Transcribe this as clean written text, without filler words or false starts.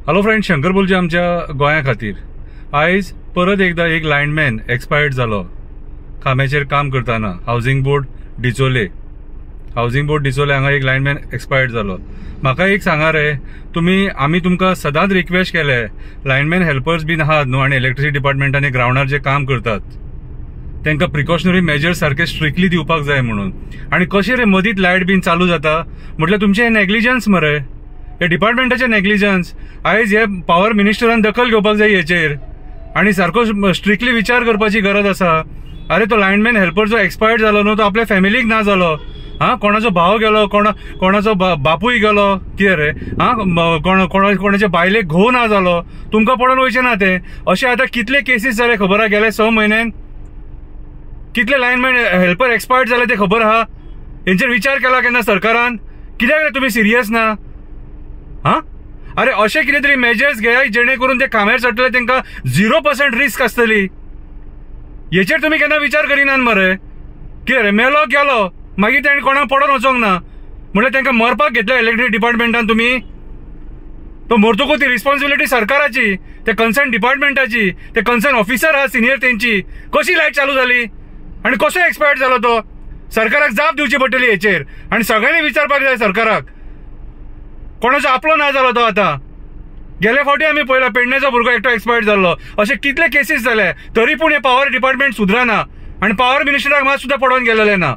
Hello friend, Shankar बोलचे आमच्या गोंया खातीर आयज परत एकदा एक लायनमॅन एक्सपायर्ड जालो खांब्याचेर काम करताना. हावसिंग बोर्ड डिचोले हांगा एक लायनमॅन एक्सपायर्ड जालो. म्हाका एक सांगा रे, आमी तुमकां सदांच रिक्वेस्ट केले, लायनमॅन हेल्पर्स बीन आहात न्हू आनी इलेक्ट्रिसिटी डिपार्टमेंटांनी ग्राउंडार जे काम करतात तांकां प्रिकॉशनरी मेजर्स सारखे स्ट्रिक्टली दिवपाक जाय म्हणून. आनी कशें रे मदींच लायट बीन चालू जाता म्हटल्यार तुमचें हें नेग्लिजन्स मरे, हे डिपार्टमेंटाचे नेग्लिजन्स. आयज हे पॉवर मिनिस्टरान दखल घेवपाक जाय हेचेर आनी सारको स्ट्रिक्टली विचार करपाची गरज आसा. अरे तो लायनमॅन हेल्पर जो एक्सपायर्ड जालो न्हू, तो आपल्या फॅमिलीक ना जालो. कोणाचो भाव गेलो, कोणाचो बापूय गेलो, कितें रे कोणाच्या बायलेक घोव ना जालो, तुमकां पडोवन वयचें ना ते. अशें आतां कितले केसीस जाले खबर आहा गेल्या 6 म्हयन्यान? कितले लायनमॅन हेल्पर एक्सपायर्ड जाले ते खबर आहा? हेंचेर विचार केला केन्ना सरकारान? कित्याक रे तुमी सिरियस ना? अरे अशें कितें तरी मेजर्स घे जेणे करून ते खांब्यार चडटले तांकां 0% रिस्क आसतली. हेचेर तुमी केन्ना विचार करिनात मरे? कितें रे मेलो गेलो मागीर ताणें कोणाक पडोवन वचोंक ना म्हणल्यार तांकां मरपाक घेतल्या इलेक्ट्रिसिटी डिपार्टमेंटान तुमी? तो मरतकूच ती रिस्पॉन्सिबिलिटी सरकाराची, ते कन्सर्न डिपार्टमेंटाची, ते कन्सर्न ऑफिसर आहा सिनियर तेंची. कशी लायट चालू जाली आनी कसो एक्सपायर्ड जालो तो? सरकाराक जाप दिवची पडटली हेचेर आनी सगळ्यांनी विचारपाक जाय सरकाराक. कोणाचो आपलो ना जालो तो आतां. गेल्या फावटी आमी पळयला पेडणेचो भुरगो एकटो एक्सपायर्ड जाल्लो. अशे कितले केसीस जाले तरी पूण हे पॉवर डिपार्टमेंट सुधरना आनी पॉवर मिनिस्टराक मात सुद्दां पडोवन गेलेले ना.